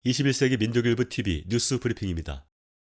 21세기 민족일보 TV 뉴스 브리핑입니다.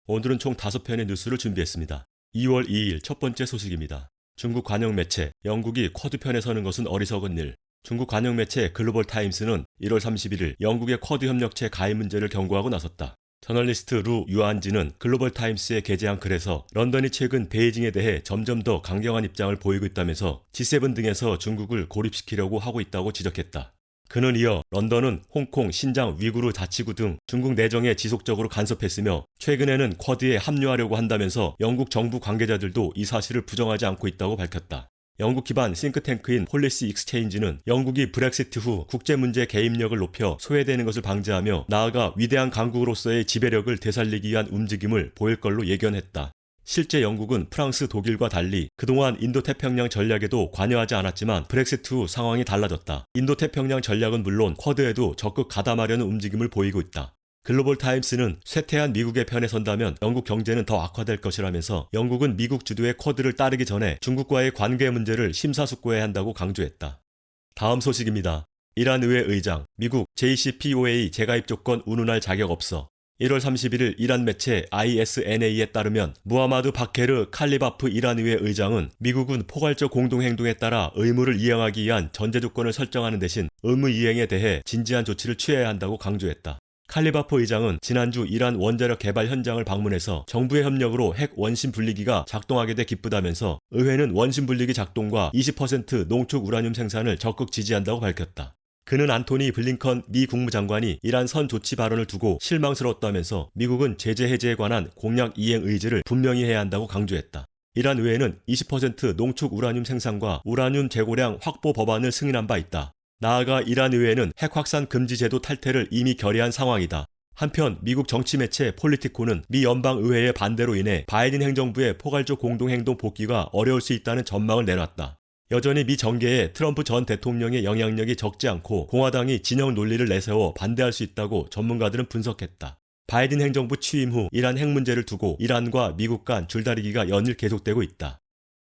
오늘은 총 5편의 뉴스를 준비했습니다. 2월 2일 첫 번째 소식입니다. 중국 관영 매체 영국이 쿼드편에 서는 것은 어리석은 일. 중국 관영 매체 글로벌 타임스는 1월 31일 영국의 쿼드 협력체 가입 문제를 경고하고 나섰다. 저널리스트 루 유안지는 글로벌 타임스에 게재한 글에서 런던이 최근 베이징에 대해 점점 더 강경한 입장을 보이고 있다면서 G7 등에서 중국을 고립시키려고 하고 있다고 지적했다. 그는 이어 런던은 홍콩, 신장, 위구르 자치구 등 중국 내정에 지속적으로 간섭했으며 최근에는 쿼드에 합류하려고 한다면서 영국 정부 관계자들도 이 사실을 부정하지 않고 있다고 밝혔다. 영국 기반 싱크탱크인 폴리시 익스체인지는 영국이 브렉시트 후 국제문제 개입력을 높여 소외되는 것을 방지하며 나아가 위대한 강국으로서의 지배력을 되살리기 위한 움직임을 보일 걸로 예견했다. 실제 영국은 프랑스, 독일과 달리 그동안 인도태평양 전략에도 관여하지 않았지만 브렉시트 후 상황이 달라졌다. 인도태평양 전략은 물론 쿼드에도 적극 가담하려는 움직임을 보이고 있다. 글로벌 타임스는 쇠퇴한 미국의 편에 선다면 영국 경제는 더 악화될 것이라면서 영국은 미국 주도의 쿼드를 따르기 전에 중국과의 관계 문제를 심사숙고해야 한다고 강조했다. 다음 소식입니다. 이란 의회 의장, 미국 JCPOA 재가입 조건 운운할 자격 없어. 1월 31일 이란 매체 ISNA에 따르면 무하마드 바케르 칼리바프 이란 의회 의장은 미국은 포괄적 공동행동에 따라 의무를 이행하기 위한 전제 조건을 설정하는 대신 의무 이행에 대해 진지한 조치를 취해야 한다고 강조했다. 칼리바프 의장은 지난주 이란 원자력 개발 현장을 방문해서 정부의 협력으로 핵 원심 분리기가 작동하게 돼 기쁘다면서 의회는 원심 분리기 작동과 20% 농축 우라늄 생산을 적극 지지한다고 밝혔다. 그는 안토니 블링컨 미 국무장관이 이란 선 조치 발언을 두고 실망스러웠다면서 미국은 제재 해제에 관한 공약 이행 의지를 분명히 해야 한다고 강조했다. 이란 의회는 20% 농축 우라늄 생산과 우라늄 재고량 확보 법안을 승인한 바 있다. 나아가 이란 의회는 핵 확산 금지 제도 탈퇴를 이미 결의한 상황이다. 한편 미국 정치 매체 폴리티코는 미 연방의회의 반대로 인해 바이든 행정부의 포괄적 공동행동 복귀가 어려울 수 있다는 전망을 내놨다. 여전히 미 정계에 트럼프 전 대통령의 영향력이 적지 않고 공화당이 진영 논리를 내세워 반대할 수 있다고 전문가들은 분석했다. 바이든 행정부 취임 후 이란 핵 문제를 두고 이란과 미국 간 줄다리기가 연일 계속되고 있다.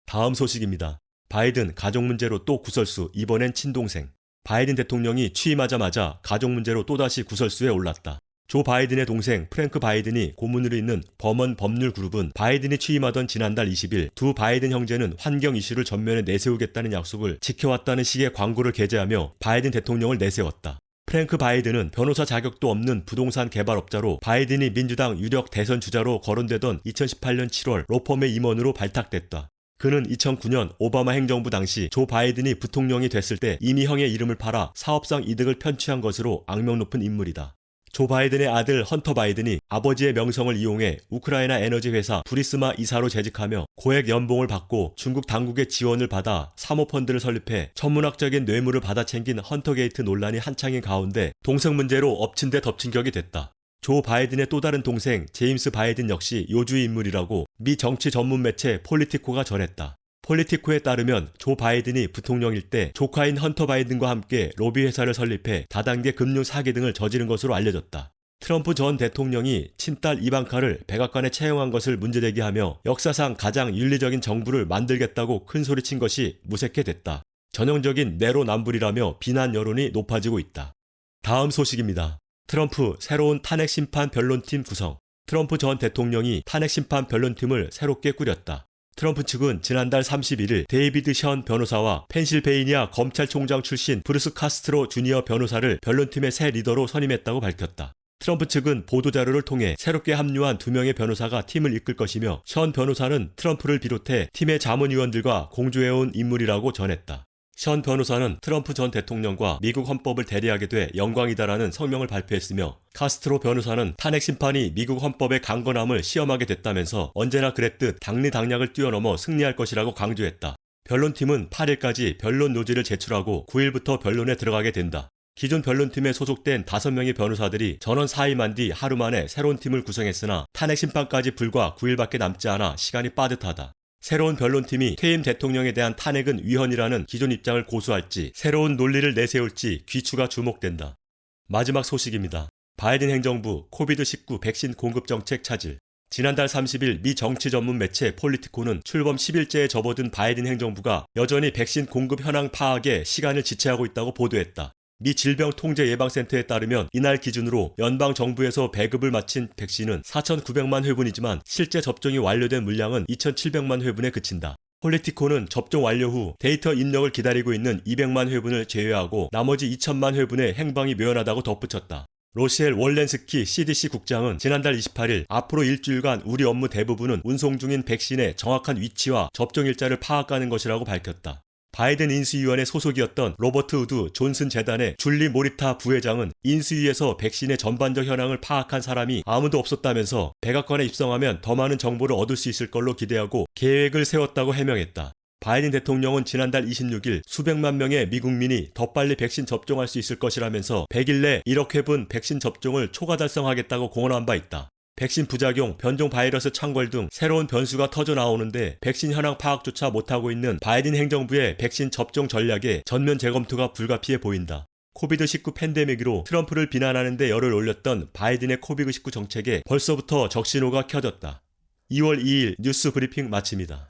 다음 소식입니다. 바이든 가족 문제로 또 구설수, 이번엔 친동생. 바이든 대통령이 취임하자마자 가족 문제로 또다시 구설수에 올랐다. 조 바이든의 동생 프랭크 바이든이 고문으로 있는 범원 법률 그룹은 바이든이 취임하던 지난달 20일 두 바이든 형제는 환경 이슈를 전면에 내세우겠다는 약속을 지켜왔다는 식의 광고를 게재하며 바이든 대통령을 내세웠다. 프랭크 바이든은 변호사 자격도 없는 부동산 개발업자로 바이든이 민주당 유력 대선 주자로 거론되던 2018년 7월 로펌의 임원으로 발탁됐다. 그는 2009년 오바마 행정부 당시 조 바이든이 부통령이 됐을 때 이미 형의 이름을 팔아 사업상 이득을 편취한 것으로 악명 높은 인물이다. 조 바이든의 아들 헌터 바이든이 아버지의 명성을 이용해 우크라이나 에너지 회사 부리스마 이사로 재직하며 고액 연봉을 받고 중국 당국의 지원을 받아 사모펀드를 설립해 천문학적인 뇌물을 받아 챙긴 헌터 게이트 논란이 한창인 가운데 동생 문제로 엎친 데 덮친 격이 됐다. 조 바이든의 또 다른 동생 제임스 바이든 역시 요주의 인물이라고 미 정치 전문 매체 폴리티코가 전했다. 폴리티코에 따르면 조 바이든이 부통령일 때 조카인 헌터 바이든과 함께 로비 회사를 설립해 다단계 금융 사기 등을 저지른 것으로 알려졌다. 트럼프 전 대통령이 친딸 이방카를 백악관에 채용한 것을 문제제기하며 역사상 가장 윤리적인 정부를 만들겠다고 큰소리친 것이 무색해 됐다. 전형적인 내로남불이라며 비난 여론이 높아지고 있다. 다음 소식입니다. 트럼프 새로운 탄핵 심판 변론팀 구성. 트럼프 전 대통령이 탄핵 심판 변론팀을 새롭게 꾸렸다. 트럼프 측은 지난달 31일 데이비드 션 변호사와 펜실베이니아 검찰총장 출신 브루스 카스트로 주니어 변호사를 변론팀의 새 리더로 선임했다고 밝혔다. 트럼프 측은 보도자료를 통해 새롭게 합류한 2명의 변호사가 팀을 이끌 것이며 션 변호사는 트럼프를 비롯해 팀의 자문위원들과 공조해온 인물이라고 전했다. 션 변호사는 트럼프 전 대통령과 미국 헌법을 대리하게 돼 영광이다라는 성명을 발표했으며 카스트로 변호사는 탄핵 심판이 미국 헌법의 강건함을 시험하게 됐다면서 언제나 그랬듯 당리당략을 뛰어넘어 승리할 것이라고 강조했다. 변론팀은 8일까지 변론 노지를 제출하고 9일부터 변론에 들어가게 된다. 기존 변론팀에 소속된 5명의 변호사들이 전원 사임한 뒤 하루 만에 새로운 팀을 구성했으나 탄핵 심판까지 불과 9일밖에 남지 않아 시간이 빠듯하다. 새로운 변론팀이 퇴임 대통령에 대한 탄핵은 위헌이라는 기존 입장을 고수할지 새로운 논리를 내세울지 귀추가 주목된다. 마지막 소식입니다. 바이든 행정부 코비드-19 백신 공급 정책 차질. 지난달 30일 미 정치 전문 매체 폴리티코는 출범 10일째에 접어든 바이든 행정부가 여전히 백신 공급 현황 파악에 시간을 지체하고 있다고 보도했다. 미 질병통제예방센터에 따르면 이날 기준으로 연방정부에서 배급을 마친 백신은 4,900만 회분이지만 실제 접종이 완료된 물량은 2,700만 회분에 그친다. 폴리티코는 접종 완료 후 데이터 입력을 기다리고 있는 200만 회분을 제외하고 나머지 2천만 회분의 행방이 묘연하다고 덧붙였다. 로시엘 월렌스키 CDC 국장은 지난달 28일 앞으로 일주일간 우리 업무 대부분은 운송 중인 백신의 정확한 위치와 접종 일자를 파악하는 것이라고 밝혔다. 바이든 인수위원회 소속이었던 로버트 우드 존슨 재단의 줄리 모리타 부회장은 인수위에서 백신의 전반적 현황을 파악한 사람이 아무도 없었다면서 백악관에 입성하면 더 많은 정보를 얻을 수 있을 걸로 기대하고 계획을 세웠다고 해명했다. 바이든 대통령은 지난달 26일 수백만 명의 미국민이 더 빨리 백신 접종할 수 있을 것이라면서 100일 내 1억 회분 백신 접종을 초과 달성하겠다고 공언한 바 있다. 백신 부작용, 변종 바이러스 창궐 등 새로운 변수가 터져 나오는데 백신 현황 파악조차 못하고 있는 바이든 행정부의 백신 접종 전략에 전면 재검토가 불가피해 보인다. 코비드19 팬데믹으로 트럼프를 비난하는 데 열을 올렸던 바이든의 코비드19 정책에 벌써부터 적신호가 켜졌다. 2월 2일 뉴스 브리핑 마칩니다.